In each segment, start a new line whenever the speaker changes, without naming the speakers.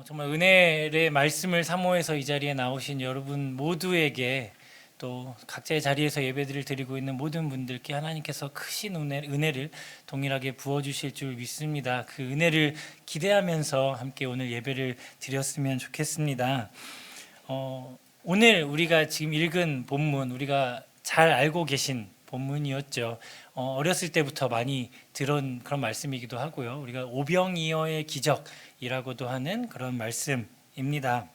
정말 은혜의 말씀을 사모해서 이 자리에 나오신 여러분 모두에게 또 각자의 자리에서 예배드릴 드리고 있는 모든 분들께 하나님께서 크신 은혜를 동일하게 부어주실 줄 믿습니다. 그 은혜를 기대하면서 함께 오늘 예배를 드렸으면 좋겠습니다. 오늘 우리가 지금 읽은 본문, 우리가 잘 알고 계신 본문이었죠. 어렸을 때부터 많이 들은 그런 말씀이기도 하고요. 우리가 오병이어의 기적이라고도 하는 그런 말씀입니다.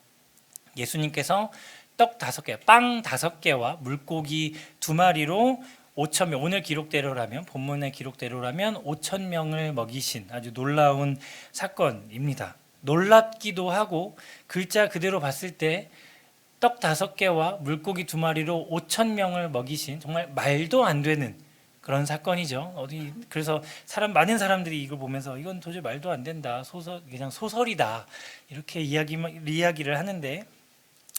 예수님께서 떡 5개, 빵 5개와 물고기 2마리로 5천 명, 오늘 기록대로라면, 본문의 기록대로라면 5천 명을 먹이신 아주 놀라운 사건입니다. 놀랍기도 하고 글자 그대로 봤을 때 떡 5개와 물고기 2마리로 5천 명을 먹이신 정말 말도 안 되는 그런 사건이죠. 그래서 많은 사람들이 이걸 보면서 이건 도저히 말도 안 된다, 그냥 소설이다, 이렇게 이야기를 하는데,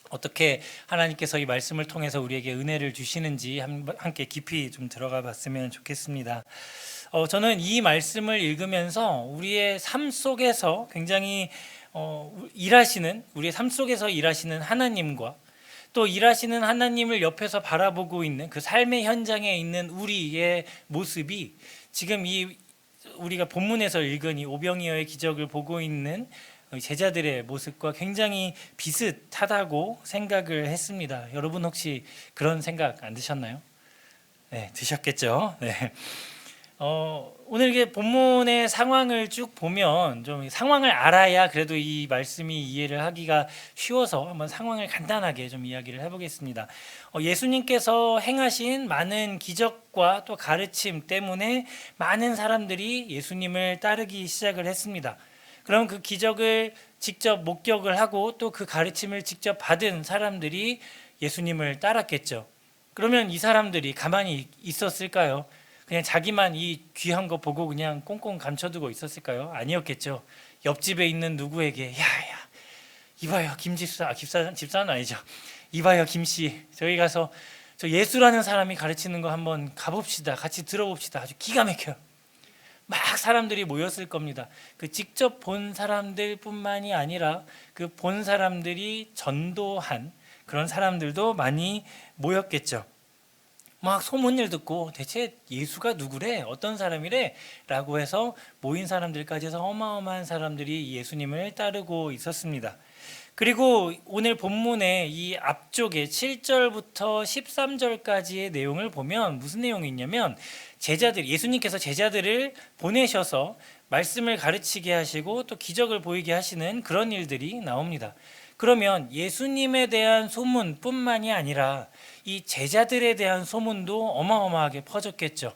어떻게 하나님께서 이 말씀을 통해서 우리에게 은혜를 주시는지 함께 깊이 좀 들어가 봤으면 좋겠습니다. 저는 이 말씀을 읽으면서 우리의 삶 속에서 굉장히 우리의 삶 속에서 일하시는 하나님과 또 일하시는 하나님을 옆에서 바라보고 있는 그 삶의 현장에 있는 우리의 모습이 지금 우리가 본문에서 읽은 이 오병이어의 기적을 보고 있는 제자들의 모습과 굉장히 비슷하다고 생각을 했습니다. 여러분 혹시 그런 생각 안 드셨나요? 네, 드셨겠죠. 네. 오늘 이게 본문의 상황을 쭉 보면 좀 상황을 알아야 그래도 이 말씀이 이해를 하기가 쉬워서 한번 상황을 간단하게 좀 이야기를 해보겠습니다. 예수님께서 행하신 많은 기적과 또 가르침 때문에 많은 사람들이 예수님을 따르기 시작을 했습니다. 그럼 그 기적을 직접 목격을 하고 또 그 가르침을 직접 받은 사람들이 예수님을 따랐겠죠. 그러면 이 사람들이 가만히 있었을까요? 그냥 자기만 이 귀한 거 보고 그냥 꽁꽁 감춰두고 있었을까요? 아니었겠죠. 옆집에 있는 누구에게 야야 이봐요 집사는 아니죠. 이봐요 김씨, 저희 가서 저 예수라는 사람이 가르치는 거 한번 가봅시다. 같이 들어봅시다. 아주 기가 막혀요. 막 사람들이 모였을 겁니다. 그 직접 본 사람들뿐만이 아니라 그 본 사람들이 전도한 그런 사람들도 많이 모였겠죠. 막 소문을 듣고 대체 예수가 누구래? 어떤 사람이래? 라고 해서 모인 사람들까지 해서 어마어마한 사람들이 예수님을 따르고 있었습니다. 그리고 오늘 본문의 이 앞쪽에 7절부터 13절까지의 내용을 보면 무슨 내용이 있냐면 예수님께서 제자들을 보내셔서 말씀을 가르치게 하시고 또 기적을 보이게 하시는 그런 일들이 나옵니다. 그러면 예수님에 대한 소문뿐만이 아니라 이 제자들에 대한 소문도 어마어마하게 퍼졌겠죠.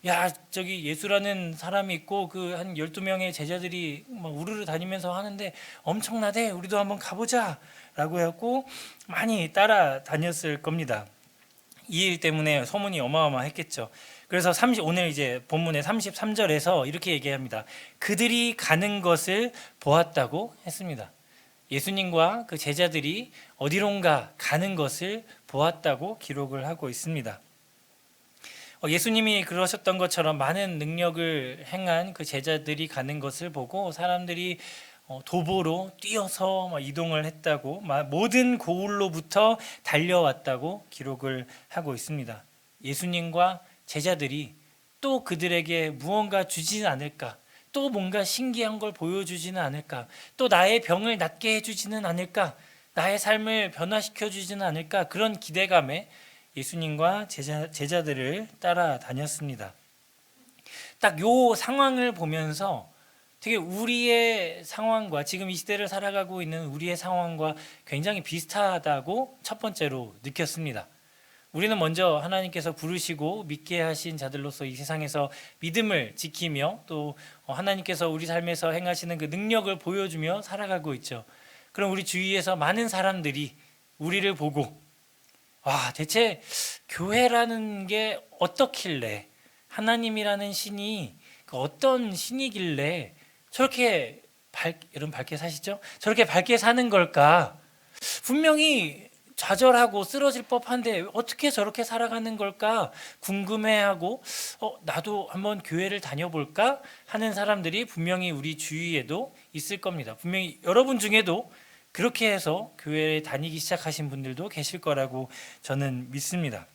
야, 저기 예수라는 사람이 있고 그 한 12명의 제자들이 막 우르르 다니면서 하는데 엄청나대, 우리도 한번 가보자 라고 해갖고 많이 따라다녔을 겁니다. 이 일 때문에 소문이 어마어마했겠죠. 그래서 오늘 이제 본문의 33절에서 이렇게 얘기합니다. 그들이 가는 것을 보았다고 했습니다. 예수님과 그 제자들이 어디론가 가는 것을 보았다고 기록을 하고 있습니다. 예수님이 그러셨던 것처럼 많은 능력을 행한 그 제자들이 가는 것을 보고 사람들이 도보로 뛰어서 이동을 했다고, 모든 고을로부터 달려왔다고 기록을 하고 있습니다. 예수님과 제자들이 또 그들에게 무언가 주지는 않을까, 또 뭔가 신기한 걸 보여주지는 않을까, 또 나의 병을 낫게 해주지는 않을까, 나의 삶을 변화시켜 주지는 않을까, 그런 기대감에 예수님과 제자들을 따라다녔습니다. 딱 요 상황을 보면서 되게 우리의 상황과 지금 이 시대를 살아가고 있는 우리의 상황과 굉장히 비슷하다고 첫 번째로 느꼈습니다. 우리는 먼저 하나님께서 부르시고 믿게 하신 자들로서 이 세상에서 믿음을 지키며 또 하나님께서 우리 삶에서 행하시는 그 능력을 보여주며 살아가고 있죠. 그럼 우리 주위에서 많은 사람들이 우리를 보고 와, 대체 교회라는 게 어떻길래, 하나님이라는 신이 어떤 신이길래 여러분 밝게 사시죠? 저렇게 밝게 사는 걸까? 분명히 좌절하고 쓰러질 법한데 어떻게 저렇게 살아가는 걸까 궁금해하고 나도 한번 교회를 다녀볼까 하는 사람들이 분명히 우리 주위에도 있을 겁니다. 분명히 여러분 중에도 그렇게 해서 교회에 다니기 시작하신 분들도 계실 거라고 저는 믿습니다.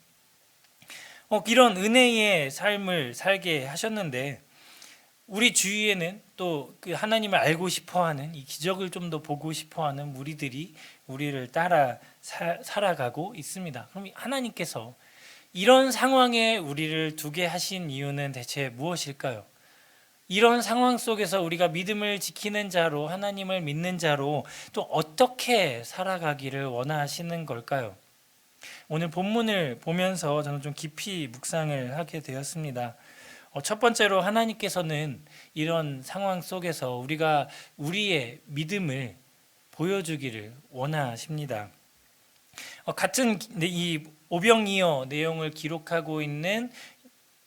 이런 은혜의 삶을 살게 하셨는데 우리 주위에는 또 그 하나님을 알고 싶어하는 이 기적을 좀 더 보고 싶어하는 무리들이 우리를 따라 살아가고 있습니다. 그럼 하나님께서 이런 상황에 우리를 두게 하신 이유는 대체 무엇일까요? 이런 상황 속에서 우리가 믿음을 지키는 자로 하나님을 믿는 자로 또 어떻게 살아가기를 원하시는 걸까요? 오늘 본문을 보면서 저는 좀 깊이 묵상을 하게 되었습니다. 첫 번째로 하나님께서는 이런 상황 속에서 우리가 우리의 믿음을 보여주기를 원하십니다. 같은 이 오병이어 내용을 기록하고 있는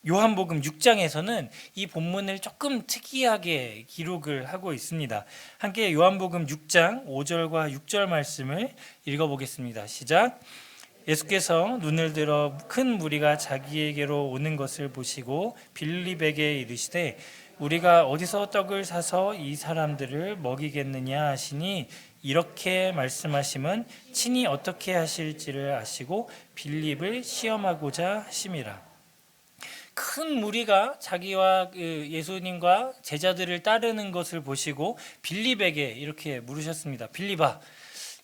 요한복음 6장에서는 이 본문을 조금 특이하게 기록을 하고 있습니다. 함께 요한복음 6장 5절과 6절 말씀을 읽어보겠습니다. 시작. 예수께서 눈을 들어 큰 무리가 자기에게로 오는 것을 보시고 빌립에게 이르시되 우리가 어디서 떡을 사서 이 사람들을 먹이겠느냐 하시니 이렇게 말씀하심은 친히 어떻게 하실지를 아시고 빌립을 시험하고자 하심이라. 큰 무리가 자기와 예수님과 제자들을 따르는 것을 보시고 빌립에게 이렇게 물으셨습니다. 빌립아,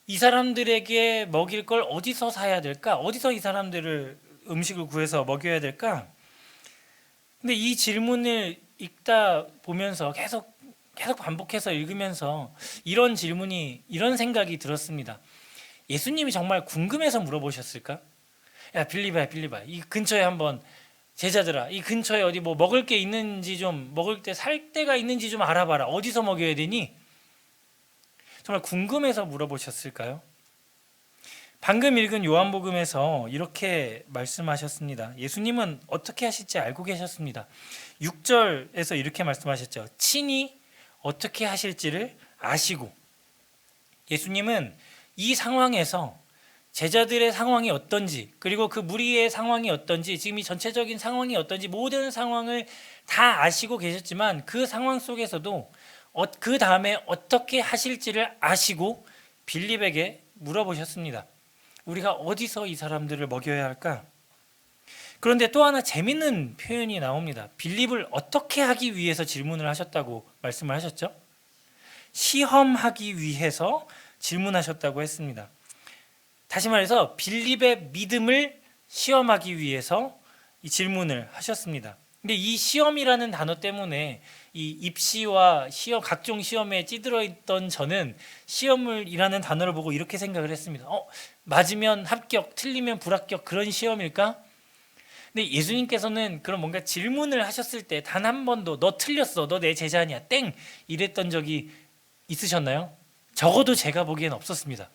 이 사람들에게 먹일 걸 어디서 사야 될까? 어디서 이 사람들을 음식을 구해서 먹여야 될까? 근데 이 질문을 읽다 보면서 계속 반복해서 읽으면서 이런 생각이 들었습니다. 예수님이 정말 궁금해서 물어보셨을까? 야, 빌립아, 이 근처에 한번 제자들아, 이 근처에 어디 뭐 먹을 게 있는지 좀, 먹을 때 살 데가 있는지 좀 알아봐라. 어디서 먹여야 되니? 정말 궁금해서 물어보셨을까요? 방금 읽은 요한복음에서 이렇게 말씀하셨습니다. 예수님은 어떻게 하실지 알고 계셨습니다. 6절에서 이렇게 말씀하셨죠. 친히 어떻게 하실지를 아시고. 예수님은 이 상황에서 제자들의 상황이 어떤지, 그리고 그 무리의 상황이 어떤지, 지금 이 전체적인 상황이 어떤지 모든 상황을 다 아시고 계셨지만 그 상황 속에서도 그 다음에 어떻게 하실지를 아시고 빌립에게 물어보셨습니다. 우리가 어디서 이 사람들을 먹여야 할까? 그런데 또 하나 재밌는 표현이 나옵니다. 빌립을 어떻게 하기 위해서 질문을 하셨다고 말씀을 하셨죠? 시험하기 위해서 질문하셨다고 했습니다. 다시 말해서 빌립의 믿음을 시험하기 위해서 이 질문을 하셨습니다. 근데 이 시험이라는 단어 때문에 이 입시와 시험, 각종 시험에 찌들어 있던 저는 시험이라는 단어를 보고 이렇게 생각을 했습니다. 맞으면 합격, 틀리면 불합격, 그런 시험일까? 근데 예수님께서는 그런 뭔가 질문을 하셨을 때 단 한 번도 너 틀렸어, 너 내 제자 아니야, 땡 이랬던 적이 있으셨나요? 적어도 제가 보기엔 없었습니다.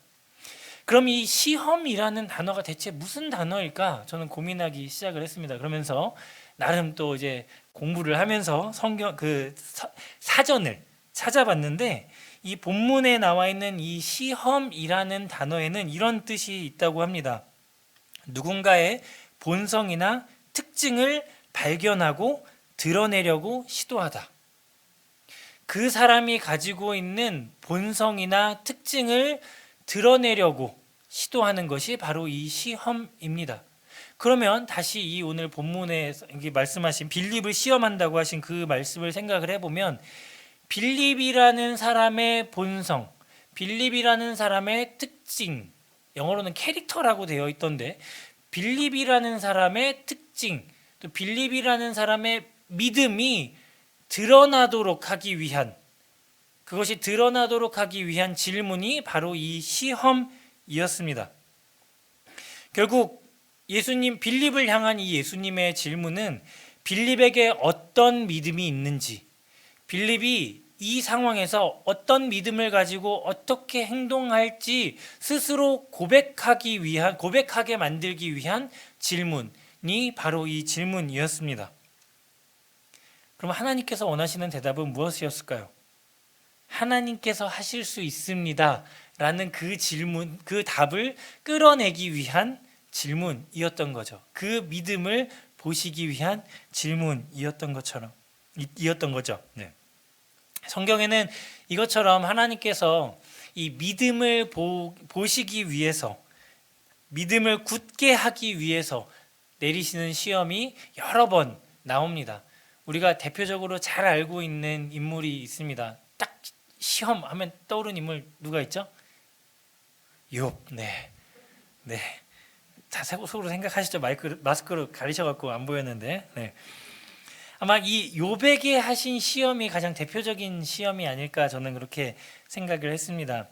그럼 이 시험이라는 단어가 대체 무슨 단어일까? 저는 고민하기 시작을 했습니다. 그러면서 나름 또 이제 공부를 하면서 성경 사전을 찾아봤는데 이 본문에 나와 있는 이 시험이라는 단어에는 이런 뜻이 있다고 합니다. 누군가의 본성이나 특징을 발견하고 드러내려고 시도하다. 그 사람이 가지고 있는 본성이나 특징을 드러내려고 시도하는 것이 바로 이 시험입니다. 그러면 다시 이 오늘 본문에 말씀하신 빌립을 시험한다고 하신 그 말씀을 생각을 해보면 빌립이라는 사람의 본성, 빌립이라는 사람의 특징, 영어로는 캐릭터라고 되어 있던데 빌립이라는 사람의 특징, 또 빌립이라는 사람의 믿음이 드러나도록 하기 위한 그것이 드러나도록 하기 위한 질문이 바로 이 시험이었습니다. 결국 빌립을 향한 이 예수님의 질문은 빌립에게 어떤 믿음이 있는지, 빌립이 이 상황에서 어떤 믿음을 가지고 어떻게 행동할지 스스로 고백하게 만들기 위한 질문이 바로 이 질문이었습니다. 그럼 하나님께서 원하시는 대답은 무엇이었을까요? 하나님께서 하실 수 있습니다 라는 그 질문, 그 답을 끌어내기 위한 질문이었던 거죠. 그 믿음을 보시기 위한 질문이었던 것처럼 이었던 거죠. 네. 성경에는 이것처럼 하나님께서 이 믿음을 보시기 위해서, 믿음을 굳게 하기 위해서 내리시는 시험이 여러 번 나옵니다. 우리가 대표적으로 잘 알고 있는 인물이 있습니다. 딱 시험 하면 떠오르는 인물 누가 있죠? 욥. 네. 다 속으로 생각하시죠? 마스크로 가리셔갖고 안 보였는데. 네. 아마 이 욥에게 하신 시험이 가장 대표적인 시험이 아닐까 저는 그렇게 생각을 했습니다.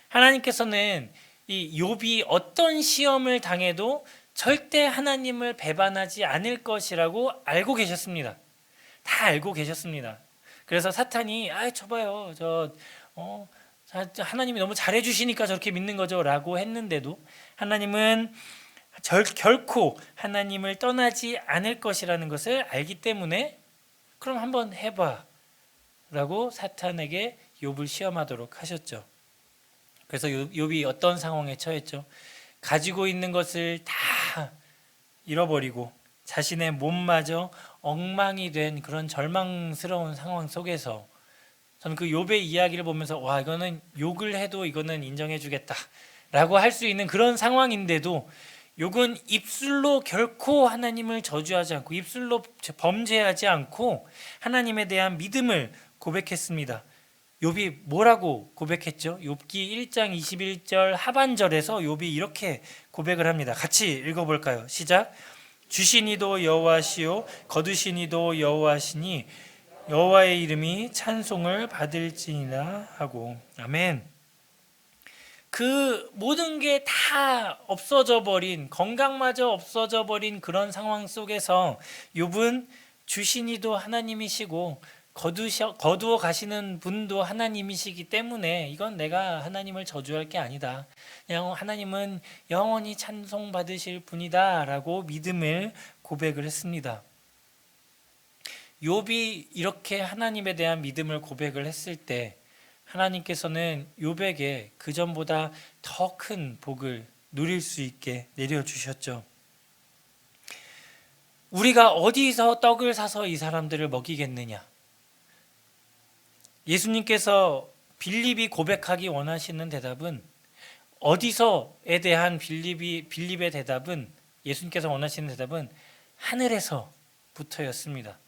하나님께서는 이 욥이 어떤 시험을 당해도 절대 하나님을 배반하지 않을 것이라고 알고 계셨습니다. 다 알고 계셨습니다. 그래서 사탄이 저봐요, 하나님이 너무 잘해주시니까 저렇게 믿는 거죠 라고 했는데도 하나님은 결코 하나님을 떠나지 않을 것이라는 것을 알기 때문에 그럼 한번 해봐 라고 사탄에게 욥을 시험하도록 하셨죠. 그래서 욥이 어떤 상황에 처했죠? 가지고 있는 것을 다 잃어버리고 자신의 몸마저 엉망이 된 그런 절망스러운 상황 속에서 저는 그 욥의 이야기를 보면서 와, 이거는 욕을 해도 이거는 인정해 주겠다 라고 할 수 있는 그런 상황인데도 욥은 입술로 결코 하나님을 저주하지 않고 입술로 범죄하지 않고 하나님에 대한 믿음을 고백했습니다. 욥이 뭐라고 고백했죠? 욥기 1장 21절 하반절에서 욥이 이렇게 고백을 합니다. 같이 읽어볼까요? 시작. 주신 이도 여호와시요 거두신 이도 여호와시니 여호와의 이름이 찬송을 받을지니라 하고. 아멘. 그 모든 게 다 없어져 버린, 건강마저 없어져 버린 그런 상황 속에서 욥은 주신 이도 하나님이시고 거두어 가시는 분도 하나님이시기 때문에 이건 내가 하나님을 저주할 게 아니다. 그냥 하나님은 영원히 찬송 받으실 분이다 라고 믿음을 고백을 했습니다. 욥이 이렇게 하나님에 대한 믿음을 고백을 했을 때 하나님께서는 욥에게 그전보다 더 큰 복을 누릴 수 있게 내려주셨죠. 우리가 어디서 떡을 사서 이 사람들을 먹이겠느냐? 예수님께서 빌립이 고백하기 원하시는 대답은 어디서에 대한 빌립의 대답은 예수님께서 원하시는 대답은 하늘에서부터였습니다.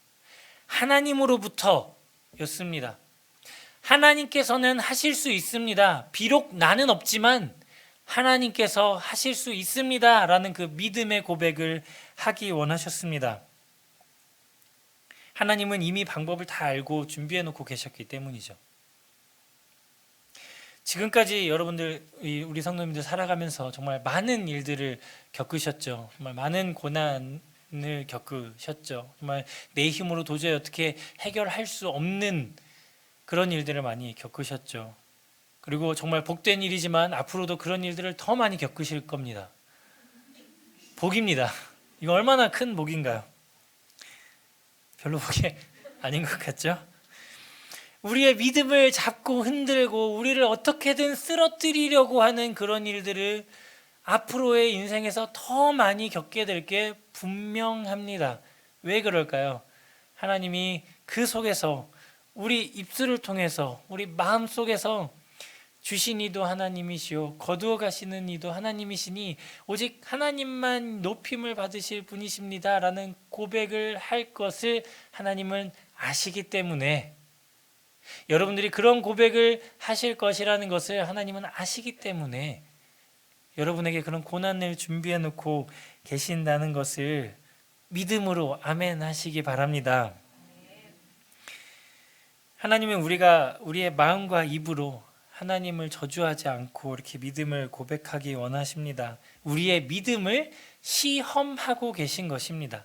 하나님으로부터였습니다. 하나님께서는 하실 수 있습니다. 비록 나는 없지만 하나님께서 하실 수 있습니다 라는 그 믿음의 고백을 하기 원하셨습니다. 하나님은 이미 방법을 다 알고 준비해 놓고 계셨기 때문이죠. 지금까지 여러분들, 우리 성도님들 살아가면서 정말 많은 일들을 겪으셨죠. 정말 많은 고난을 겪으셨죠. 정말 내 힘으로 도저히 어떻게 해결할 수 없는 그런 일들을 많이 겪으셨죠. 그리고 정말 복된 일이지만 앞으로도 그런 일들을 더 많이 겪으실 겁니다. 복입니다. 이거 얼마나 큰 복인가요? 별로 복이 아닌 것 같죠? 우리의 믿음을 잡고 흔들고 우리를 어떻게든 쓰러뜨리려고 하는 그런 일들을 앞으로의 인생에서 더 많이 겪게 될 게 분명합니다. 왜 그럴까요? 하나님이 그 속에서 우리 입술을 통해서 우리 마음 속에서 주신 이도 하나님이시오 거두어 가시는 이도 하나님이시니 오직 하나님만 높임을 받으실 분이십니다 라는 고백을 할 것을 하나님은 아시기 때문에, 여러분들이 그런 고백을 하실 것이라는 것을 하나님은 아시기 때문에 여러분에게 그런 고난을 준비해 놓고 계신다는 것을 믿음으로 아멘 하시기 바랍니다. 하나님은 우리의 마음과 입으로 하나님을 저주하지 않고 이렇게 믿음을 고백하기 원하십니다. 우리의 믿음을 시험하고 계신 것입니다.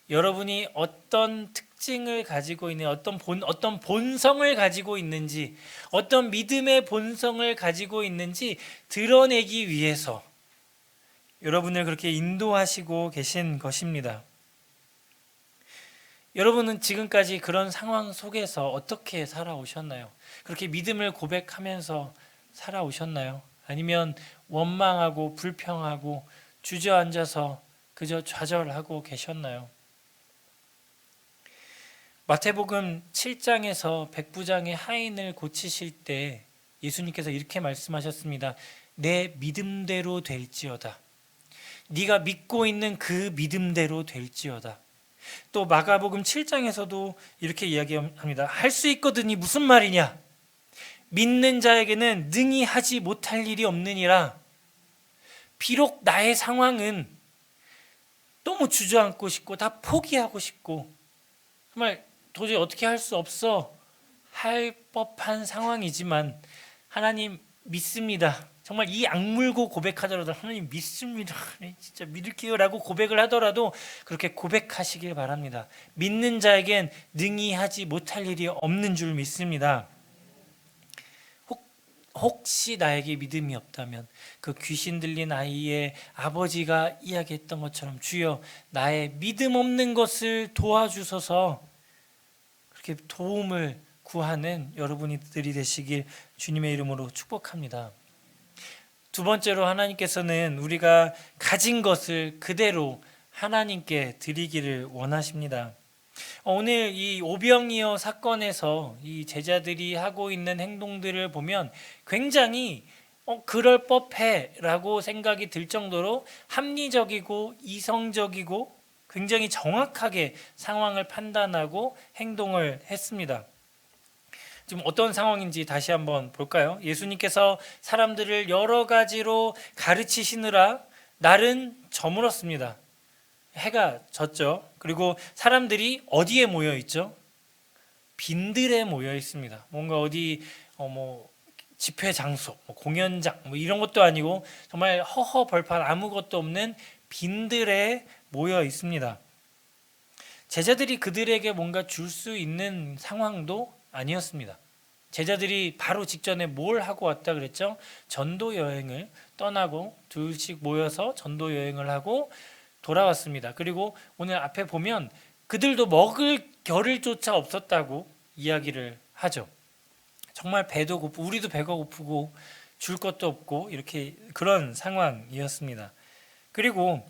여러분이 어떤 특징을 가지고 있는, 어떤 본성을 가지고 있는지, 어떤 믿음의 본성을 가지고 있는지 드러내기 위해서 여러분을 그렇게 인도하시고 계신 것입니다. 여러분은 지금까지 그런 상황 속에서 어떻게 살아오셨나요? 그렇게 믿음을 고백하면서 살아오셨나요? 아니면 원망하고 불평하고 주저앉아서 그저 좌절하고 계셨나요? 마태복음 7장에서 백부장의 하인을 고치실 때 예수님께서 이렇게 말씀하셨습니다. 내 믿음대로 될지어다. 네가 믿고 있는 그 믿음대로 될지어다. 또 마가복음 7장에서도 이렇게 이야기합니다. 할 수 있거든이 무슨 말이냐? 믿는 자에게는 능히 하지 못할 일이 없느니라. 비록 나의 상황은 너무 주저앉고 싶고 다 포기하고 싶고 정말 도저히 어떻게 할 수 없어 할 법한 상황이지만 하나님 믿습니다. 정말 이 악물고 고백하더라도 하나님 믿습니다. 진짜 믿을게요 라고 고백을 하더라도 그렇게 고백하시길 바랍니다. 믿는 자에겐 능히 하지 못할 일이 없는 줄 믿습니다. 혹시 나에게 믿음이 없다면 그 귀신 들린 아이의 아버지가 이야기했던 것처럼 주여 나의 믿음 없는 것을 도와주소서 그렇게 도움을 구하는 여러분들이 되시길 주님의 이름으로 축복합니다. 두 번째로 하나님께서는 우리가 가진 것을 그대로 하나님께 드리기를 원하십니다. 오늘 이 오병이어 사건에서 이 제자들이 하고 있는 행동들을 보면 굉장히 그럴 법해 라고 생각이 들 정도로 합리적이고 이성적이고 굉장히 정확하게 상황을 판단하고 행동을 했습니다. 지금 어떤 상황인지 다시 한번 볼까요? 예수님께서 사람들을 여러 가지로 가르치시느라 날은 저물었습니다. 해가 졌죠. 그리고 사람들이 어디에 모여 있죠? 빈들에 모여 있습니다. 뭔가 어디 집회 장소, 공연장 이런 것도 아니고 정말 허허 벌판 아무것도 없는 빈들에 모여 있습니다. 제자들이 그들에게 뭔가 줄 수 있는 상황도 아니었습니다. 제자들이 바로 직전에 뭘 하고 왔다 그랬죠? 전도 여행을 떠나고 둘씩 모여서 전도 여행을 하고 돌아왔습니다. 그리고 오늘 앞에 보면 그들도 먹을 겨를조차 없었다고 이야기를 하죠. 정말 배도 고프고 우리도 배가 고프고 줄 것도 없고 이렇게 그런 상황이었습니다. 그리고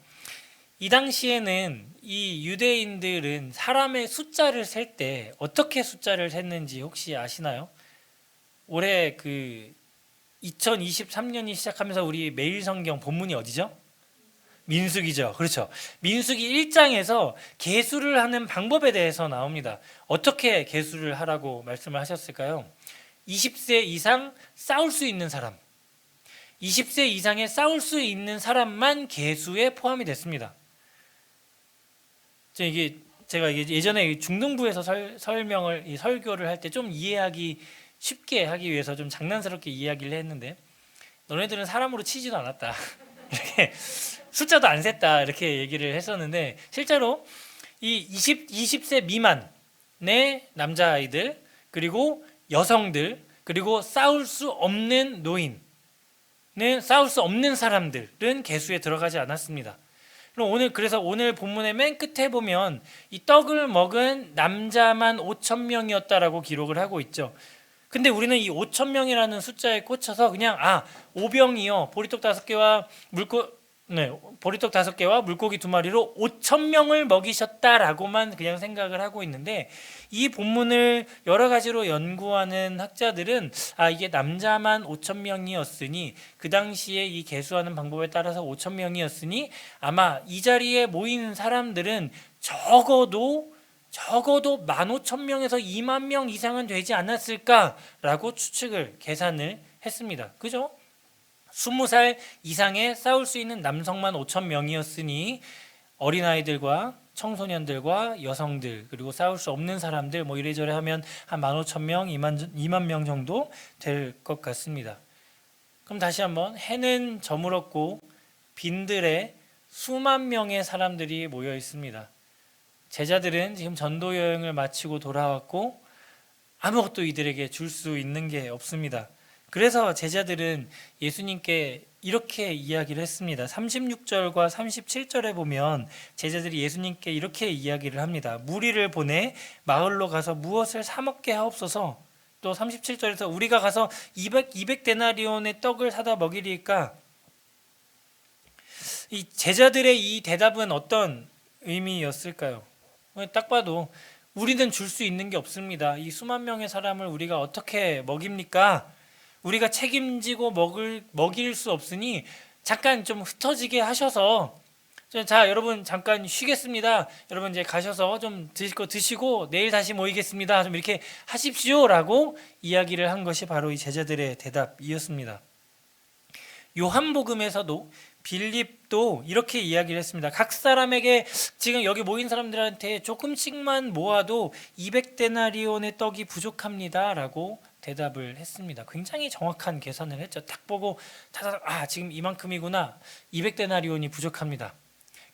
이 당시에는 이 유대인들은 사람의 숫자를 셀 때 어떻게 숫자를 셌는지 혹시 아시나요? 올해 2023년이 시작하면서 우리 매일 성경 본문이 어디죠? 민수기죠. 그렇죠. 민수기 1장에서 계수를 하는 방법에 대해서 나옵니다. 어떻게 계수를 하라고 말씀을 하셨을까요? 20세 이상 싸울 수 있는 사람, 20세 이상에 싸울 수 있는 사람만 계수에 포함이 됐습니다. 제가 예전에 중등부에서 설교를 할 때 좀 이해하기 쉽게 하기 위해서 좀 장난스럽게 이야기를 했는데 너네들은 사람으로 치지도 않았다. 이렇게 숫자도 안 셌다. 이렇게 얘기를 했었는데 실제로 이 20세 미만의 남자아이들 그리고 여성들 그리고 싸울 수 없는 노인 싸울 수 없는 사람들은 계수에 들어가지 않았습니다. 그래서 오늘 본문의 맨 끝에 보면 이 떡을 먹은 남자만 5,000명이었다라고 기록을 하고 있죠. 근데 우리는 이 5,000명이라는 숫자에 꽂혀서 그냥 오병이어 보리떡 5개와 보리떡 5개와 물고기 2마리로 5,000명을 먹이셨다라고만 그냥 생각을 하고 있는데 이 본문을 여러 가지로 연구하는 학자들은 이게 남자만 5,000명이었으니 그 당시에 이 계수하는 방법에 따라서 5,000명이었으니 아마 이 자리에 모인 사람들은 적어도 15,000명에서 2만 명 이상은 되지 않았을까라고 추측을 계산을 했습니다. 그죠? 20살 이상에 싸울 수 있는 남성만 5,000명이었으니 어린아이들과 청소년들과 여성들 그리고 싸울 수 없는 사람들 이래저래 하면 한 15,000명, 2만 명 정도 될 것 같습니다. 그럼 다시 한번 해는 저물었고 빈들에 수만 명의 사람들이 모여 있습니다. 제자들은 지금 전도 여행을 마치고 돌아왔고 아무것도 이들에게 줄 수 있는 게 없습니다. 그래서 제자들은 예수님께 이렇게 이야기를 했습니다. 36절과 37절에 보면 제자들이 예수님께 이렇게 이야기를 합니다. 무리를 보내 마을로 가서 무엇을 사 먹게 하옵소서. 또 37절에서 우리가 가서 200데나리온의 떡을 사다 먹이리까. 이 제자들의 이 대답은 어떤 의미였을까요? 딱 봐도 우리는 줄 수 있는 게 없습니다. 이 수만 명의 사람을 우리가 어떻게 먹입니까? 우리가 책임지고 먹일 수 없으니 잠깐 좀 흩어지게 하셔서, 자 여러분 잠깐 쉬겠습니다. 여러분 이제 가셔서 좀 드실 거 드시고 내일 다시 모이겠습니다. 좀 이렇게 하십시오라고 이야기를 한 것이 바로 이 제자들의 대답이었습니다. 요한복음에서도 빌립도 이렇게 이야기를 했습니다. 각 사람에게 지금 여기 모인 사람들한테 조금씩만 모아도 200데나리온의 떡이 부족합니다 라고 대답을 했습니다. 굉장히 정확한 계산을 했죠. 딱 보고 지금 이만큼이구나. 200데나리온이 부족합니다.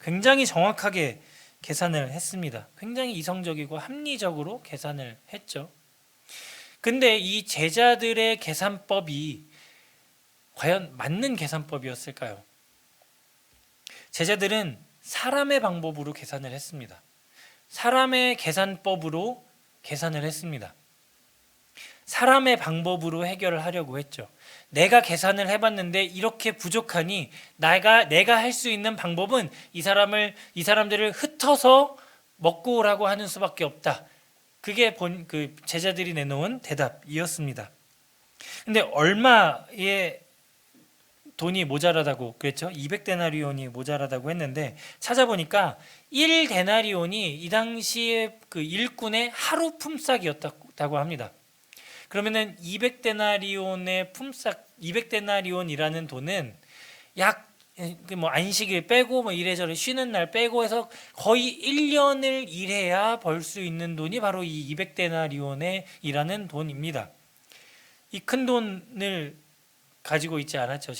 굉장히 정확하게 계산을 했습니다. 굉장히 이성적이고 합리적으로 계산을 했죠. 근데 이 제자들의 계산법이 과연 맞는 계산법이었을까요? 제자들은 사람의 방법으로 계산을 했습니다. 사람의 계산법으로 계산을 했습니다. 사람의 방법으로 해결을 하려고 했죠. 내가 계산을 해봤는데 이렇게 부족하니 내가 할 수 있는 방법은 이 사람들을 흩어서 먹고 오라고 하는 수밖에 없다. 그게 그 제자들이 내놓은 대답이었습니다. 근데 얼마의 돈이 모자라다고 그랬죠? 200데나리온이 모자라다고 했는데 찾아보니까 1데나리온이 이 당시에 그 일꾼의 하루 품삯이었다고 합니다. 그러면은 200데나리온의 품삯, 200데나리온이라는 돈은 약 뭐 안식일 빼고 뭐 이래저래 쉬는 날 빼고 해서 거의 1년을 일해야 벌 수 있는 돈이 바로 이 200데나리온에 일하는 돈입니다. 이 큰 돈을 가지고 있지 않았죠.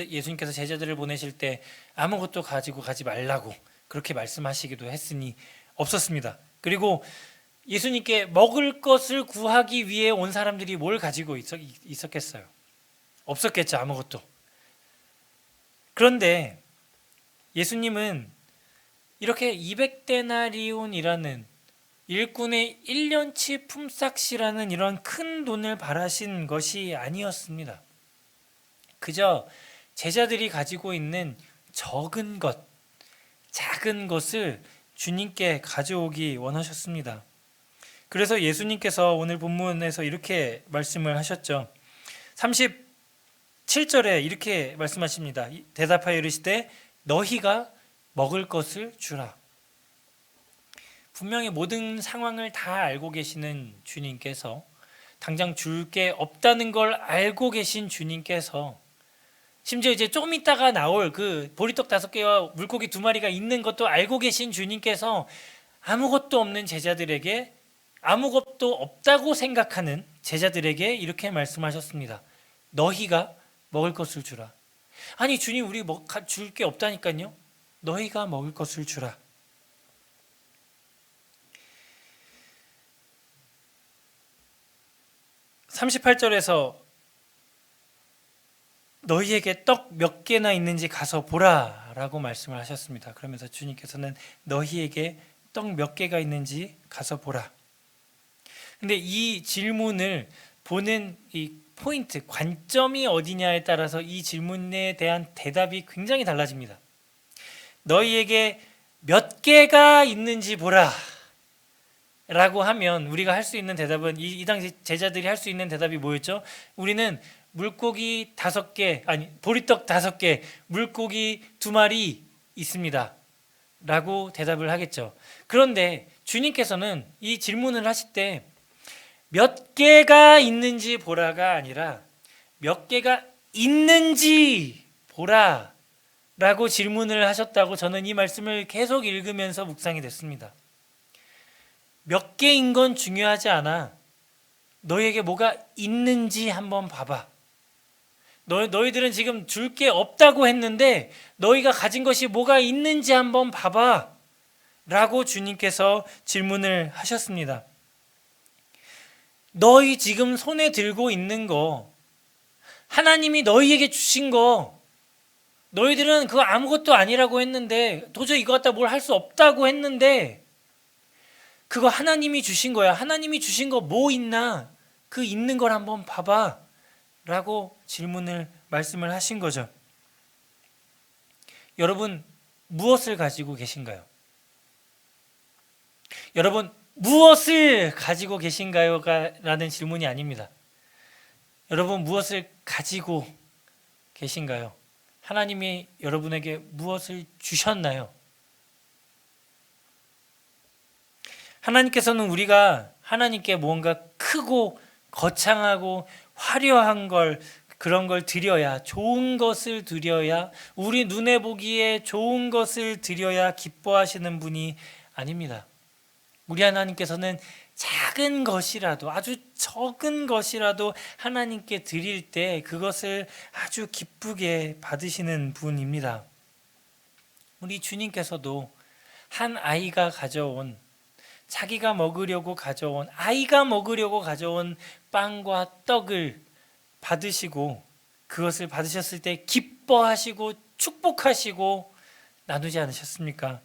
예수님께서 제자들을 보내실 때 아무것도 가지고 가지 말라고 그렇게 말씀하시기도 했으니 없었습니다. 그리고 예수님께 먹을 것을 구하기 위해 온 사람들이 뭘 가지고 있었겠어요? 없었겠죠. 아무것도. 그런데 예수님은 이렇게 200데나리온이라는 일꾼의 1년치 품삯이라는 이런 큰 돈을 바라신 것이 아니었습니다. 그저 제자들이 가지고 있는 적은 것, 작은 것을 주님께 가져오기 원하셨습니다. 그래서 예수님께서 오늘 본문에서 이렇게 말씀을 하셨죠. 37절에 이렇게 말씀하십니다. 대답하여 이르시되 너희가 먹을 것을 주라. 분명히 모든 상황을 다 알고 계시는 주님께서, 당장 줄 게 없다는 걸 알고 계신 주님께서, 심지어 이제 좀 있다가 나올 그 보리떡 5개와 물고기 2마리가 있는 것도 알고 계신 주님께서 아무것도 없는 제자들에게, 아무것도 없다고 생각하는 제자들에게 이렇게 말씀하셨습니다. 너희가 먹을 것을 주라. 아니 주님, 우리 줄 게 없다니까요. 너희가 먹을 것을 주라. (38절에서) 너희에게 떡 몇 개나 있는지 가서 보라 라고 말씀을 하셨습니다. 그러면서 주님께서는 너희에게 떡 몇 개가 있는지 가서 보라. 근데 이 질문을 보는 이 포인트, 관점이 어디냐에 따라서 이 질문에 대한 대답이 굉장히 달라집니다. 너희에게 몇 개가 있는지 보라 라고 하면 우리가 할 수 있는 대답은, 이 당시 제자들이 할 수 있는 대답이 뭐였죠? 우리는 물고기 5개, 보리떡 5개, 물고기 2마리 있습니다 라고 대답을 하겠죠. 그런데 주님께서는 이 질문을 하실 때 몇 개가 있는지 보라가 아니라 몇 개가 있는지 보라 라고 질문을 하셨다고 저는 이 말씀을 계속 읽으면서 묵상이 됐습니다. 몇 개인 건 중요하지 않아. 너희에게 뭐가 있는지 한번 봐봐. 너희들은 지금 줄 게 없다고 했는데 너희가 가진 것이 뭐가 있는지 한번 봐봐 라고 주님께서 질문을 하셨습니다. 너희 지금 손에 들고 있는 거, 하나님이 너희에게 주신 거, 너희들은 그거 아무것도 아니라고 했는데, 도저히 이거 갖다 뭘 할 수 없다고 했는데, 그거 하나님이 주신 거야. 하나님이 주신 거 뭐 있나? 그 있는 걸 한번 봐봐 라고 말씀을 하신 거죠. 여러분, 무엇을 가지고 계신가요? 여러분, 무엇을 가지고 계신가요? 라는 질문이 아닙니다. 여러분, 무엇을 가지고 계신가요? 하나님이 여러분에게 무엇을 주셨나요? 하나님께서는 우리가 하나님께 뭔가 크고 거창하고 화려한 그런 걸 드려야, 좋은 것을 드려야, 우리 눈에 보기에 좋은 것을 드려야 기뻐하시는 분이 아닙니다. 우리 하나님께서는 작은 것이라도, 아주 적은 것이라도 하나님께 드릴 때 그것을 아주 기쁘게 받으시는 분입니다. 우리 주님께서도 한 아이가 가져온, 자기가 먹으려고 가져온, 아이가 먹으려고 가져온 빵과 떡을 받으시고, 그것을 받으셨을 때 기뻐하시고 축복하시고 나누지 않으셨습니까?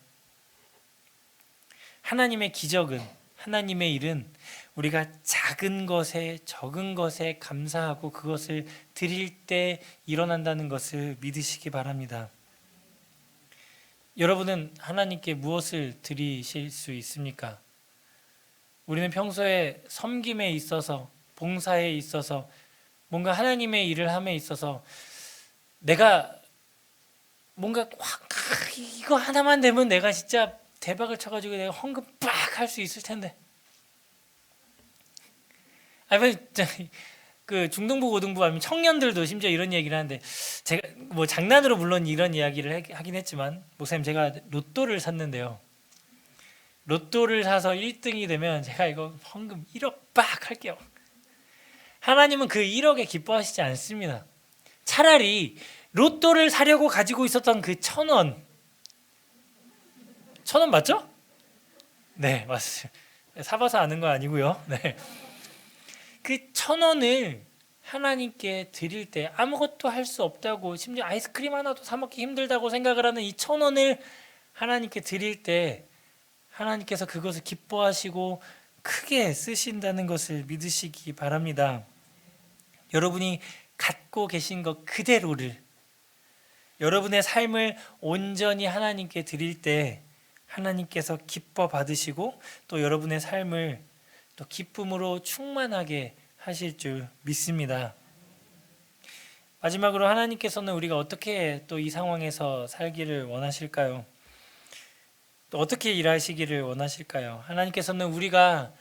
하나님의 기적은, 하나님의 일은 우리가 작은 것에, 적은 것에 감사하고 그것을 드릴 때 일어난다는 것을 믿으시기 바랍니다. 여러분은 하나님께 무엇을 드리실 수 있습니까? 우리는 평소에 섬김에 있어서, 봉사에 있어서, 뭔가 하나님의 일을 함에 있어서 내가 뭔가 이거 하나만 되면 내가 진짜 대박을 쳐가지고 내가 헌금 빡 할 수 있을 텐데. 그 중등부 고등부 아니면 청년들도 심지어 이런 얘기를 하는데, 제가 뭐 장난으로 물론 이런 이야기를 하긴 했지만, 목사님 제가 로또를 샀는데요, 로또를 사서 1등이 되면 제가 이거 헌금 1억 빡 할게요. 하나님은 그 1억에 기뻐하시지 않습니다. 차라리 로또를 사려고 가지고 있었던 그 1,000원, 1,000원 맞죠? 네, 맞습니다. 사봐서 아는 거 아니고요. 네. 그 1,000원을 하나님께 드릴 때, 아무것도 할 수 없다고, 심지어 아이스크림 하나도 사 먹기 힘들다고 생각을 하는 이 1,000원을 하나님께 드릴 때 하나님께서 그것을 기뻐하시고 크게 쓰신다는 것을 믿으시기 바랍니다. 여러분이 갖고 계신 것 그대로를, 여러분의 삶을 온전히 하나님께 드릴 때 하나님께서 기뻐 받으시고, 또 여러분의 삶을 또 기쁨으로 충만하게 하실 줄 믿습니다. 마지막으로 하나님께서는 우리가 어떻게 또 이 상황에서 살기를 원하실까요? 또 어떻게 일하시기를 원하실까요? 하나님께서는 우리가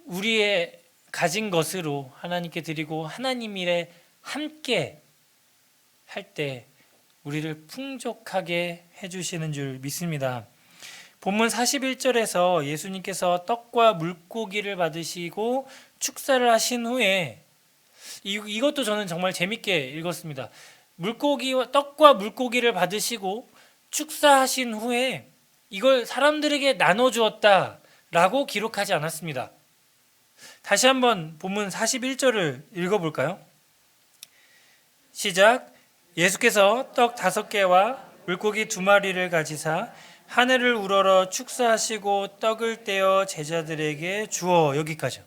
우리의 가진 것으로 하나님께 드리고 하나님 일에 함께 할 때 우리를 풍족하게 해주시는 줄 믿습니다. 본문 41절에서 예수님께서 떡과 물고기를 받으시고 축사를 하신 후에, 이것도 저는 정말 재밌게 읽었습니다. 떡과 물고기를 받으시고 축사하신 후에 이걸 사람들에게 나눠주었다라고 기록하지 않았습니다. 다시 한번 본문 41절을 읽어볼까요? 시작. 예수께서 떡 5개와 물고기 2마리를 가지사 하늘을 우러러 축사하시고 떡을 떼어 제자들에게 주어. 여기까지요.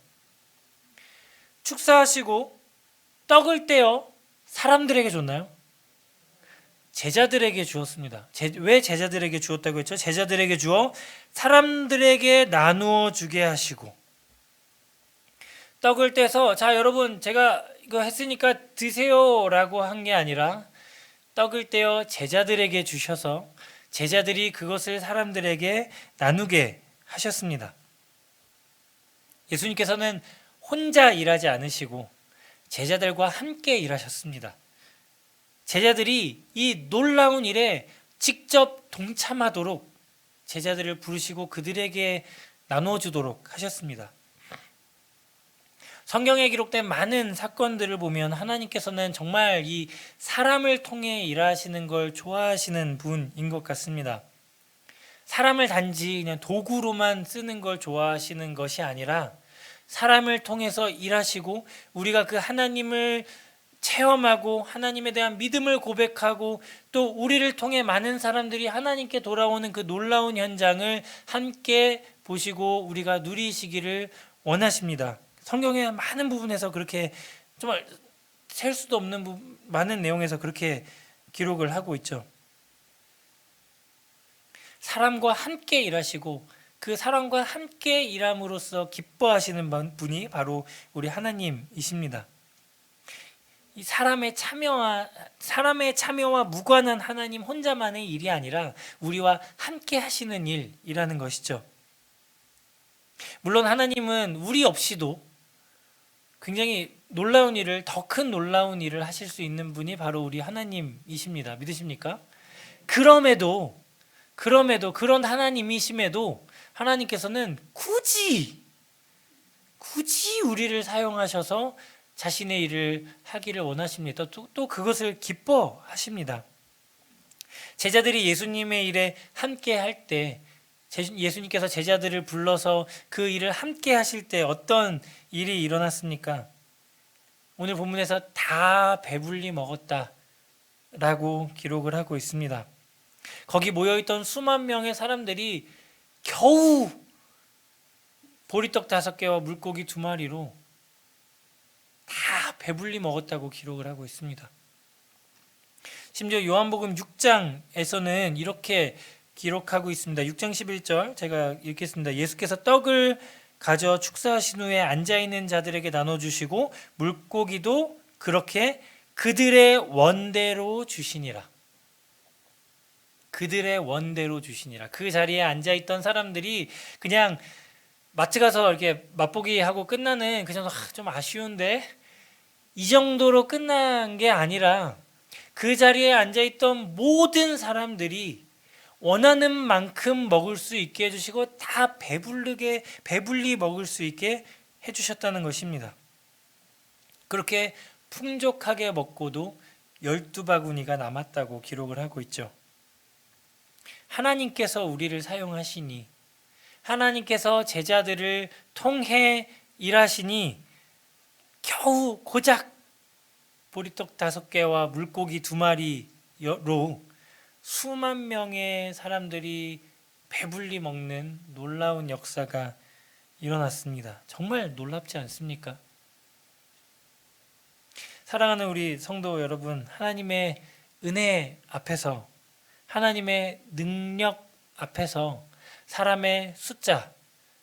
축사하시고 떡을 떼어 사람들에게 줬나요? 제자들에게 주었습니다. 왜 제자들에게 주었다고 했죠? 제자들에게 주어 사람들에게 나누어 주게 하시고, 떡을 떼서 자 여러분 제가 이거 했으니까 드세요 라고 한 게 아니라, 떡을 떼어 제자들에게 주셔서 제자들이 그것을 사람들에게 나누게 하셨습니다. 예수님께서는 혼자 일하지 않으시고 제자들과 함께 일하셨습니다. 제자들이 이 놀라운 일에 직접 동참하도록 제자들을 부르시고 그들에게 나누어 주도록 하셨습니다. 성경에 기록된 많은 사건들을 보면 하나님께서는 정말 이 사람을 통해 일하시는 걸 좋아하시는 분인 것 같습니다. 사람을 단지 그냥 도구로만 쓰는 걸 좋아하시는 것이 아니라 사람을 통해서 일하시고 우리가 그 하나님을 체험하고 하나님에 대한 믿음을 고백하고 또 우리를 통해 많은 사람들이 하나님께 돌아오는 그 놀라운 현장을 함께 보시고 우리가 누리시기를 원하십니다. 성경의 많은 부분에서 그렇게 정말 셀 수도 없는 많은 내용에서 그렇게 기록을 하고 있죠. 사람과 함께 일하시고 그 사람과 함께 일함으로써 기뻐하시는 분이 바로 우리 하나님이십니다. 이 사람의 참여와 무관한 하나님 혼자만의 일이 아니라 우리와 함께 하시는 일이라는 것이죠. 물론 하나님은 우리 없이도 굉장히 놀라운 일을, 더 큰 놀라운 일을 하실 수 있는 분이 바로 우리 하나님이십니다. 믿으십니까? 그럼에도 그런 하나님이심에도 하나님께서는 굳이 우리를 사용하셔서 자신의 일을 하기를 원하십니다. 또 그것을 기뻐하십니다. 제자들이 예수님의 일에 함께 할 때, 예수님께서 제자들을 불러서 그 일을 함께 하실 때 어떤 일이 일어났습니까? 오늘 본문에서 다 배불리 먹었다 라고 기록을 하고 있습니다. 거기 모여있던 수만 명의 사람들이 겨우 보리떡 5개와 물고기 2마리로 다 배불리 먹었다고 기록을 하고 있습니다. 심지어 요한복음 6장에서는 이렇게 기록하고 있습니다. 6장 11절 제가 읽겠습니다. 예수께서 떡을 가져 축사하신 후에 앉아있는 자들에게 나눠주시고 물고기도 그렇게 그들의 원대로 주시니라. 그들의 원대로 주시니라. 그 자리에 앉아있던 사람들이 그냥 마트 가서 이렇게 맛보기 하고 끝나는 그냥 좀 아쉬운데 이 정도로 끝난 게 아니라 그 자리에 앉아있던 모든 사람들이 원하는 만큼 먹을 수 있게 해주시고 다 배불리 먹을 수 있게 해주셨다는 것입니다. 그렇게 풍족하게 먹고도 12바구니가 남았다고 기록을 하고 있죠. 하나님께서 우리를 사용하시니, 하나님께서 제자들을 통해 일하시니 겨우 고작 보리떡 5개와 물고기 2마리로 수만 명의 사람들이 배불리 먹는 놀라운 역사가 일어났습니다. 정말 놀랍지 않습니까? 사랑하는 우리 성도 여러분, 하나님의 은혜 앞에서, 하나님의 능력 앞에서 사람의 숫자,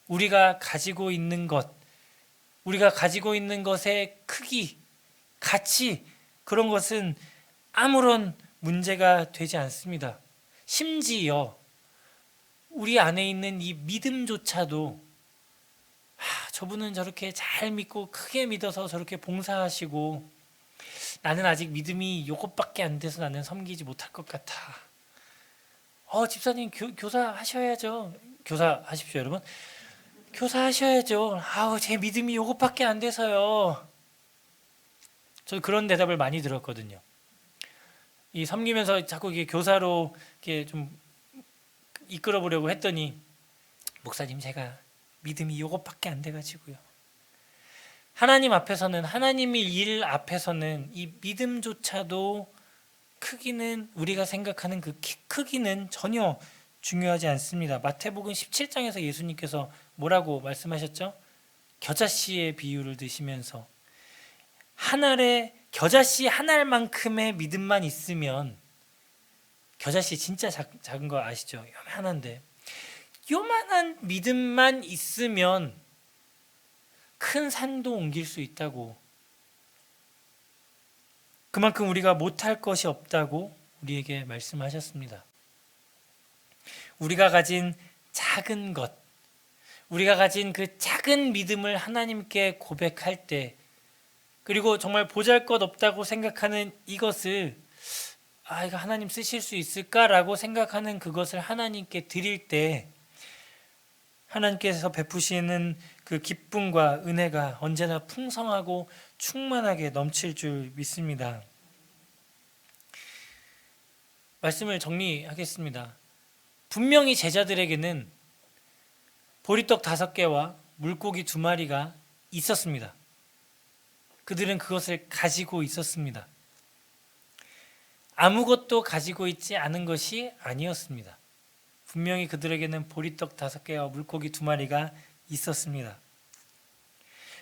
우리가 가지고 있는 것의 크기, 가치, 그런 것은 아무런 문제가 되지 않습니다. 심지어 우리 안에 있는 이 믿음조차도 저분은 저렇게 잘 믿고 크게 믿어서 저렇게 봉사하시고 나는 아직 믿음이 이것밖에 안 돼서 나는 섬기지 못할 것 같아. 집사님 교사 하셔야죠. 교사 하십시오, 여러분. 교사 하셔야죠. 제 믿음이 이것밖에 안 돼서요. 저 그런 대답을 많이 들었거든요. 이 섬기면서 자꾸 이게 교사로 이렇게 좀 이끌어 보려고 했더니 목사님 제가 믿음이 이것밖에 안 돼가지고요. 하나님 앞에서는, 하나님의 일 앞에서는 이 믿음조차도 크기는, 우리가 생각하는 그 크기는 전혀 중요하지 않습니다. 마태복음 17장에서 예수님께서 뭐라고 말씀하셨죠? 겨자씨의 비유를 드시면서 겨자씨 한 알만큼의 믿음만 있으면, 겨자씨 진짜 작은 거 아시죠? 요만한 믿음만 있으면 큰 산도 옮길 수 있다고, 그만큼 우리가 못할 것이 없다고 우리에게 말씀하셨습니다. 우리가 가진 작은 것, 우리가 가진 그 작은 믿음을 하나님께 고백할 때, 그리고 정말 보잘것없다고 생각하는 이것을 이거 하나님 쓰실 수 있을까라고 생각하는 그것을 하나님께 드릴 때 하나님께서 베푸시는 그 기쁨과 은혜가 언제나 풍성하고 충만하게 넘칠 줄 믿습니다. 말씀을 정리하겠습니다. 분명히 제자들에게는 보리떡 5개와 물고기 2마리가 있었습니다. 그들은 그것을 가지고 있었습니다. 아무것도 가지고 있지 않은 것이 아니었습니다. 분명히 그들에게는 보리떡 5개와 물고기 2마리가 있었습니다.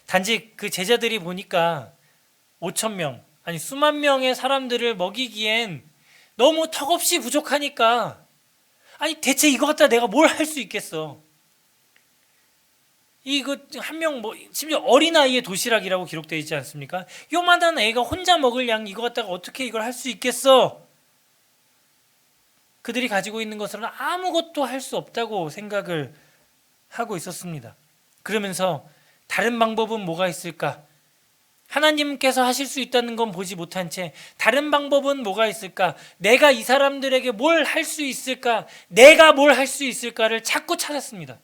단지 그 제자들이 보니까 5천 명, 아니 수만 명의 사람들을 먹이기엔 너무 턱없이 부족하니까, 아니 대체 이거 갖다 내가 뭘 할 수 있겠어. 이거 한 명 심지어 어린아이의 도시락이라고 기록되어 있지 않습니까? 요만한 애가 혼자 먹을 양 이거 갖다가 어떻게 이걸 할 수 있겠어? 그들이 가지고 있는 것으로는 아무것도 할 수 없다고 생각을 하고 있었습니다. 그러면서 다른 방법은 뭐가 있을까? 하나님께서 하실 수 있다는 건 보지 못한 채 다른 방법은 뭐가 있을까? 내가 이 사람들에게 뭘 할 수 있을까? 내가 뭘 할 수 있을까를 자꾸 찾았습니다.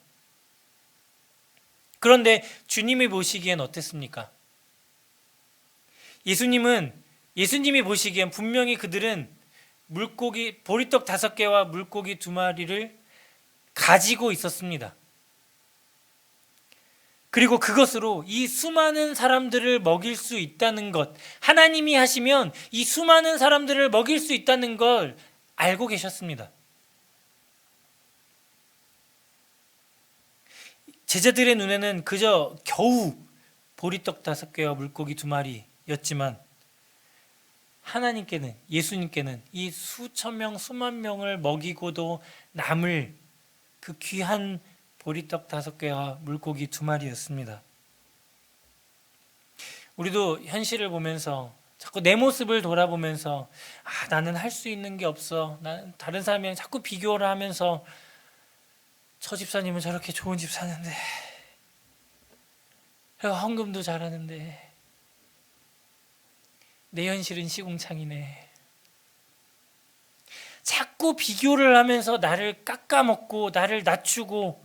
그런데 주님이 보시기엔 어땠습니까? 예수님이 보시기엔 분명히 그들은 보리떡 5개와 물고기 2마리를 가지고 있었습니다. 그리고 그것으로 이 수많은 사람들을 먹일 수 있다는 것, 하나님이 하시면 이 수많은 사람들을 먹일 수 있다는 걸 알고 계셨습니다. 제자들의 눈에는 그저 겨우 보리떡 5개와 물고기 2마리였지만 하나님께는, 예수님께는 이 수천 명, 수만 명을 먹이고도 남을 그 귀한 보리떡 5개와 물고기 2마리였습니다. 우리도 현실을 보면서 자꾸 내 모습을 돌아보면서 나는 할 수 있는 게 없어. 나는 다른 사람이랑 자꾸 비교를 하면서 저 집사님은 저렇게 좋은 집 사는데, 헌금도 잘하는데 내 현실은 시궁창이네. 자꾸 비교를 하면서 나를 깎아먹고 나를 낮추고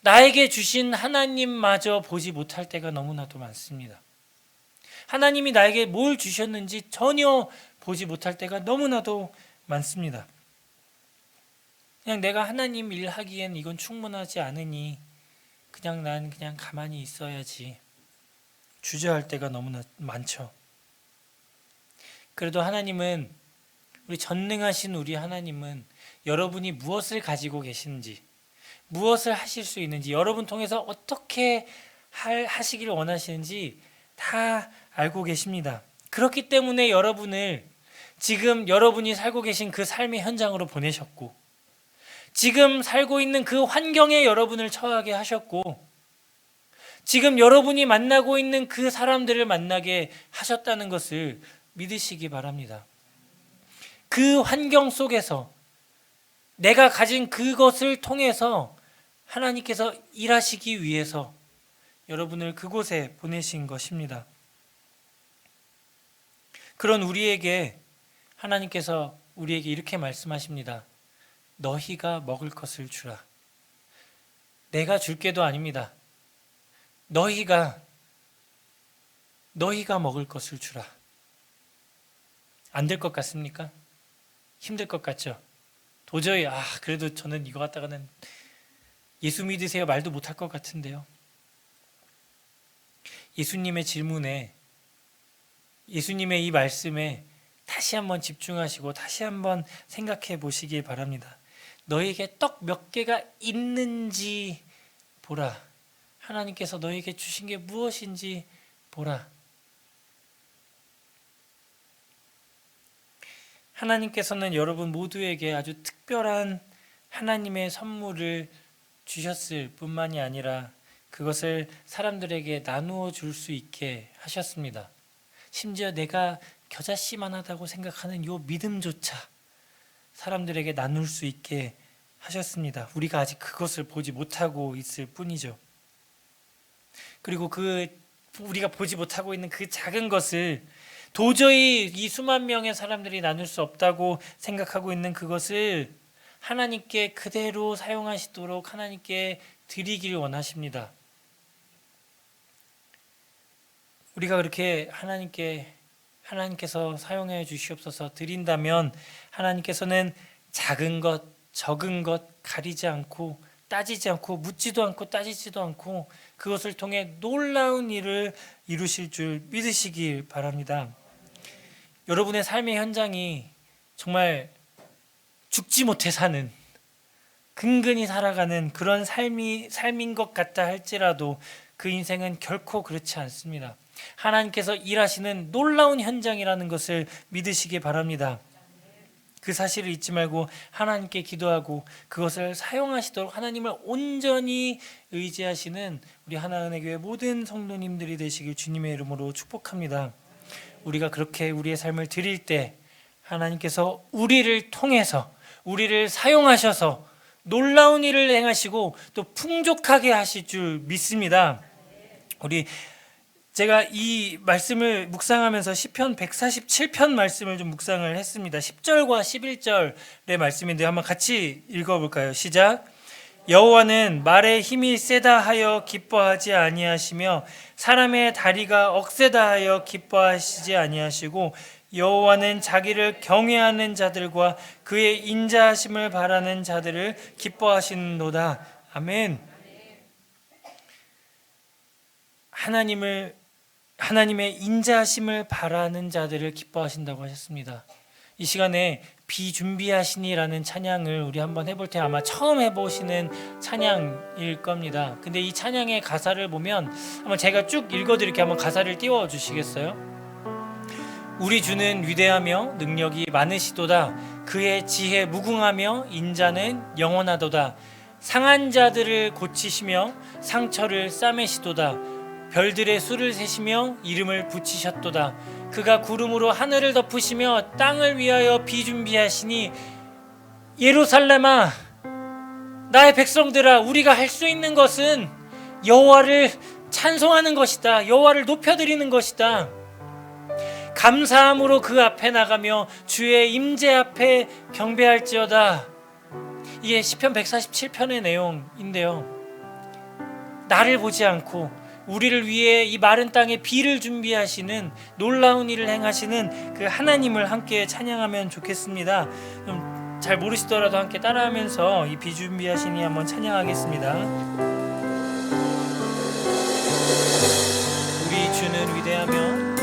나에게 주신 하나님마저 보지 못할 때가 너무나도 많습니다. 하나님이 나에게 뭘 주셨는지 전혀 보지 못할 때가 너무나도 많습니다. 그냥 내가 하나님 일하기엔 이건 충분하지 않으니 난 그냥 가만히 있어야지 주저할 때가 너무나 많죠. 그래도 하나님은, 우리 전능하신 우리 하나님은 여러분이 무엇을 가지고 계시는지, 무엇을 하실 수 있는지, 여러분 통해서 어떻게 하시기를 원하시는지 다 알고 계십니다. 그렇기 때문에 여러분을 지금 여러분이 살고 계신 그 삶의 현장으로 보내셨고, 지금 살고 있는 그 환경에 여러분을 처하게 하셨고, 지금 여러분이 만나고 있는 그 사람들을 만나게 하셨다는 것을 믿으시기 바랍니다. 그 환경 속에서 내가 가진 그것을 통해서 하나님께서 일하시기 위해서 여러분을 그곳에 보내신 것입니다. 그런 우리에게 하나님께서 우리에게 이렇게 말씀하십니다. 너희가 먹을 것을 주라. 내가 줄 게도 아닙니다. 너희가 먹을 것을 주라. 안 될 것 같습니까? 힘들 것 같죠? 도저히 그래도 저는 이거 갖다가는 예수 믿으세요 말도 못할 것 같은데요. 예수님의 질문에, 예수님의 이 말씀에 다시 한번 집중하시고 다시 한번 생각해 보시길 바랍니다. 너에게 떡 몇 개가 있는지 보라. 하나님께서 너에게 주신 게 무엇인지 보라. 하나님께서는 여러분 모두에게 아주 특별한 하나님의 선물을 주셨을 뿐만이 아니라 그것을 사람들에게 나누어 줄 수 있게 하셨습니다. 심지어 내가 겨자씨만하다고 생각하는 요 믿음조차 사람들에게 나눌 수 있게 하셨습니다. 우리가 아직 그것을 보지 못하고 있을 뿐이죠. 그리고 우리가 보지 못하고 있는 그 작은 것을 도저히 이 수만 명의 사람들이 나눌 수 없다고 생각하고 있는 그것을 하나님께 그대로 사용하시도록 하나님께 드리길 원하십니다. 우리가 그렇게 하나님께서 사용해 주시옵소서 드린다면 하나님께서는 작은 것, 적은 것 가리지 않고 따지지 않고 묻지도 않고 따지지도 않고 그것을 통해 놀라운 일을 이루실 줄 믿으시길 바랍니다. 여러분의 삶의 현장이 정말 죽지 못해 사는, 근근히 살아가는 그런 삶인 것 같다 할지라도 그 인생은 결코 그렇지 않습니다. 하나님께서 일하시는 놀라운 현장이라는 것을 믿으시기 바랍니다. 그 사실을 잊지 말고 하나님께 기도하고 그것을 사용하시도록 하나님을 온전히 의지하시는 우리 하나은혜교회 모든 성도님들이 되시길 주님의 이름으로 축복합니다. 우리가 그렇게 우리의 삶을 드릴 때 하나님께서 우리를 통해서, 우리를 사용하셔서 놀라운 일을 행하시고 또 풍족하게 하실 줄 믿습니다. 제가 이 말씀을 묵상하면서 시편 147편 말씀을 좀 묵상을 했습니다. 10절과 11절의 말씀인데 한번 같이 읽어볼까요? 시작. 여호와는 말에 힘이 세다 하여 기뻐하지 아니하시며 사람의 다리가 억세다 하여 기뻐하시지 아니하시고 여호와는 자기를 경외하는 자들과 그의 인자하심을 바라는 자들을 기뻐하시는도다. 아멘. 하나님의 인자하심을 바라는 자들을 기뻐하신다고 하셨습니다. 이 시간에 비준비하시니라는 찬양을 우리 한번 해볼 때 아마 처음 해보시는 찬양일 겁니다. 근데 이 찬양의 가사를 보면 한번 제가 쭉 읽어드릴게요. 한번 가사를 띄워주시겠어요? 우리 주는 위대하며 능력이 많으시도다. 그의 지혜 무궁하며 인자는 영원하도다. 상한 자들을 고치시며 상처를 싸매시도다. 별들의 수를 세시며 이름을 붙이셨도다. 그가 구름으로 하늘을 덮으시며 땅을 위하여 비준비하시니 예루살렘아, 나의 백성들아, 우리가 할 수 있는 것은 여호와를 찬송하는 것이다. 여호와를 높여드리는 것이다. 감사함으로 그 앞에 나가며 주의 임재 앞에 경배할지어다. 이게 시편 147편의 내용인데요. 나를 보지 않고 우리를 위해 이 마른 땅에 비를 준비하시는 놀라운 일을 행하시는 그 하나님을 함께 찬양하면 좋겠습니다. 좀 잘 모르시더라도 함께 따라하면서 이 비 준비하시니 한번 찬양하겠습니다. 우리 주는 위대하며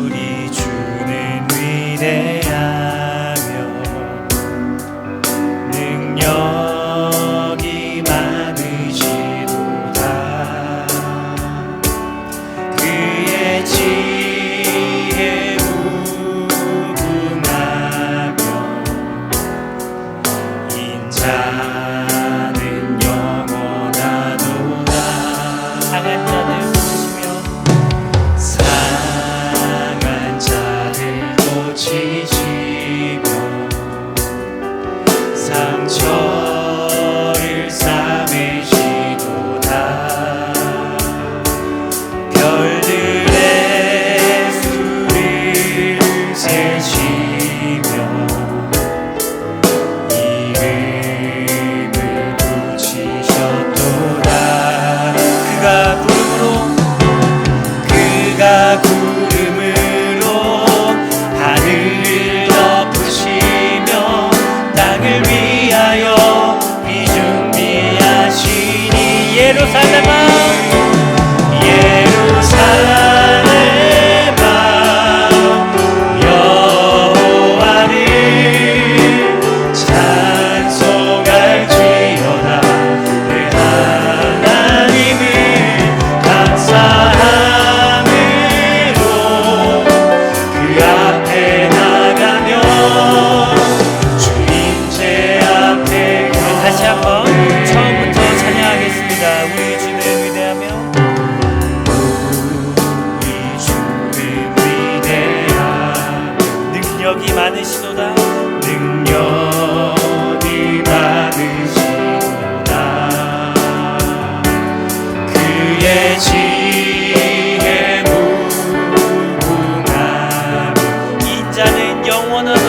우리 주는 위대하며 능력이 많으시도다. 그의 지혜 무궁하며 인자는 영원하도다. 상한 자들 고치시며 상한 자들 고치시며 상처를 싸매시도다. 별들의 수를 세시며 이름을 붙이셨도다. 그가 구름으로 하늘을 덮으시며 땅을 위하여 비준비하시니 예루살렘아, 예루살렘아, 여호와를 찬송할지어다. 내 하나님을 감사함으로 그 앞에 나가며 주 임재 앞에 다시 한번 처음부터 찬양하겠습니다. 우리 주는 위대하며 우리 주는 위대하며 능력이 많으시도다. 능력이 많으시도다. 그의 지혜 무궁하며 인자는 영원하도다.